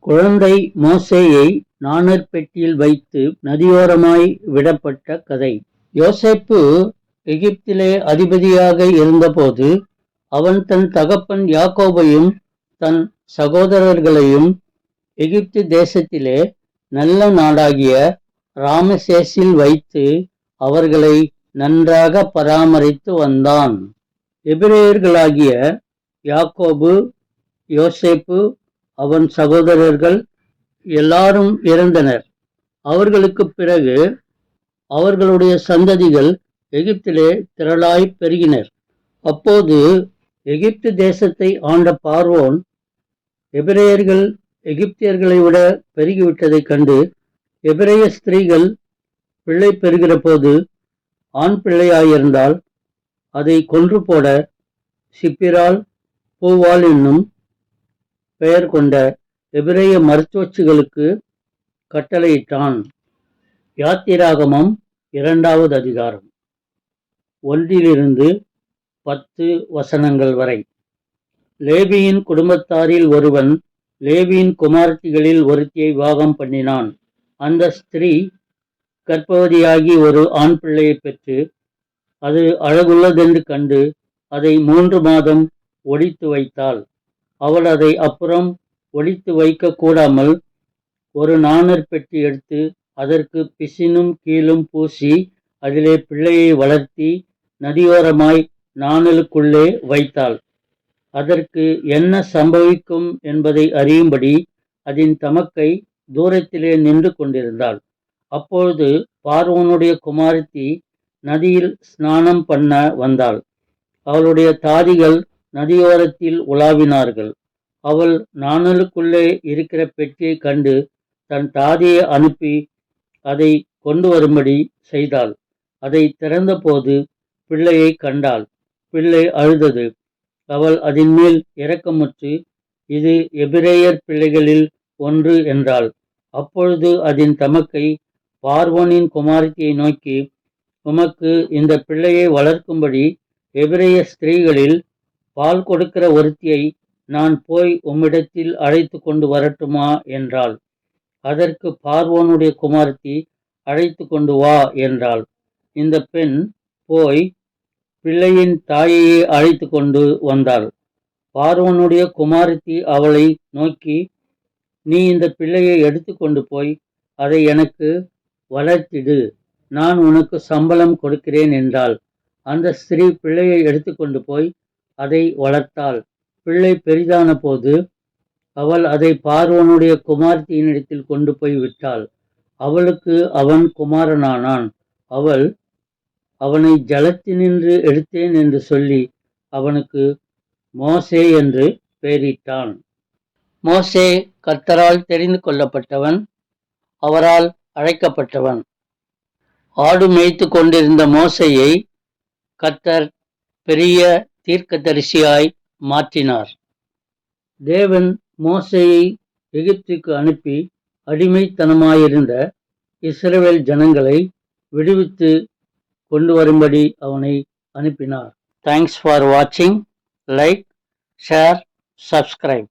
குழந்தை மோசேயை நாணற்பெட்டியில் வைத்து நதியோரமாய் விடப்பட்ட கதை. யோசேப்பு எகிப்திலே அதிபதியாக இருந்தபோது அவன் தன் தகப்பன் யாக்கோபையும் தன் சகோதரர்களையும் எகிப்து தேசத்திலே நல்ல நாடாகிய ராமசேசில் வைத்து அவர்களை நன்றாக பராமரித்து வந்தான். எபிரேயர்களாகிய யாக்கோபு, யோசேப்பு, அவன் சகோதரர்கள் எல்லாரும் இறந்தனர். அவர்களுக்கு பிறகு அவர்களுடைய சந்ததிகள் எகிப்திலே திரளாய் பெருகினர். அப்போது எகிப்து தேசத்தை ஆண்ட பார்வோன் எபிரேயர்கள் எகிப்தியர்களை விட பெருகிவிட்டதைக் கண்டு எபிரேய ஸ்திரீகள் பிள்ளை பெறுகிற போது ஆண் பிள்ளையாயிருந்தால் அதை கொன்று போட சிப்பிரால் பூவால் என்னும் பெயர் கொண்ட எபிரேய மருத்துவச்சிகளுக்கு கட்டளையிட்டான். யாத்திராகமம் 2வது அதிகாரம் 1 10 வசனங்கள் வரை. லேவியின் குடும்பத்தாரில் ஒருவன் லேவியின் குமாரத்திகளில் ஒருத்தியை விவாகம் பண்ணினான். அந்த ஸ்திரீ கர்ப்பவதியாகி ஒரு ஆண் பிள்ளையை பெற்று அது அழகுள்ளதென்று கண்டு அதை 3 மாதம் ஒளித்து வைத்தாள். அவள் அதை அப்புறம் ஒளித்து வைக்க கூடாமல் ஒரு நாணற் பெட்டி எடுத்து அதற்கு பிசினும் கீழும் பூசி அதிலே பிள்ளையை வளர்த்தி நதியோரமாய் நாணலுக்குள்ளே வைத்தாள். அதற்கு என்ன சம்பவிக்கும் என்பதை அறியும்படி அதன் தமக்கை தூரத்திலே நின்று கொண்டிருந்தாள். அப்பொழுது பார்வோனுடைய குமாரத்தி நதியில் ஸ்நானம் பண்ண வந்தாள். அவளுடைய தாதிகள் நதியோரத்தில் உலாவினார்கள். அவள் நாணலுக்குள்ளே இருக்கிற பெட்டியை கண்டு தன் தாதியை அனுப்பி அதை கொண்டு வரும்படி செய்தாள். அதை திறந்தபோது பிள்ளையை கண்டாள். பிள்ளை அழுதது. அவள் அதன் மேல் இரக்கமுற்று, இது எபிரேயர் பிள்ளைகளில் ஒன்று என்றாள். அப்பொழுது அதன் தமக்கை பார்வோனின் குமாரத்தியை நோக்கி, உமக்கு இந்த பிள்ளையை வளர்க்கும்படி எபிரேய ஸ்திரீகளில் பால் கொடுக்கிற ஒருத்தியை நான் போய் உம்மிடத்தில் அழைத்து கொண்டு வரட்டுமா என்றாள். அதற்கு பார்வோனுடைய குமாரத்தி, அழைத்து கொண்டு வா என்றாள். இந்த பெண் போய் பிள்ளையின் தாயையே அழைத்து கொண்டு வந்தாள். பார்வோனுடைய குமாரத்தி அவளை நோக்கி, நீ இந்த பிள்ளையை எடுத்து கொண்டு போய் அதை எனக்கு வளர்த்திடு, நான் உனக்கு சம்பளம் கொடுக்கிறேன் என்றாள். அந்த ஸ்திரீ பிள்ளையை எடுத்து கொண்டு போய் அதை வளர்த்தாள். பிள்ளை பெரிதான போது அவள் அதை பார்வோனுடைய குமாரத்தியினிடத்தில் கொண்டு போய் விட்டாள். அவளுக்கு அவன் குமாரனானான். அவள் அவனை ஜலத்தினின்று எடுத்தேன் என்று சொல்லி அவனுக்கு மோசே என்று பெயரிட்டான். மோசே கர்த்தரால் தெரிந்து கொள்ளப்பட்டவன், அவரால் அழைக்கப்பட்டவன். ஆடு மேய்த்து கொண்டிருந்த மோசேயை கர்த்தர் பெரிய தீர்க்கதரிசியாய் மாற்றினார். தேவன் மோசேயை எகிப்துக்கு அனுப்பி அடிமைத்தனமாயிருந்த இஸ்ரவேல் ஜனங்களை விடுவித்து கொண்டு வரும்படி அவனை அனுப்பினார். தேங்க்ஸ் ஃபார் வாட்சிங். Like, share, subscribe.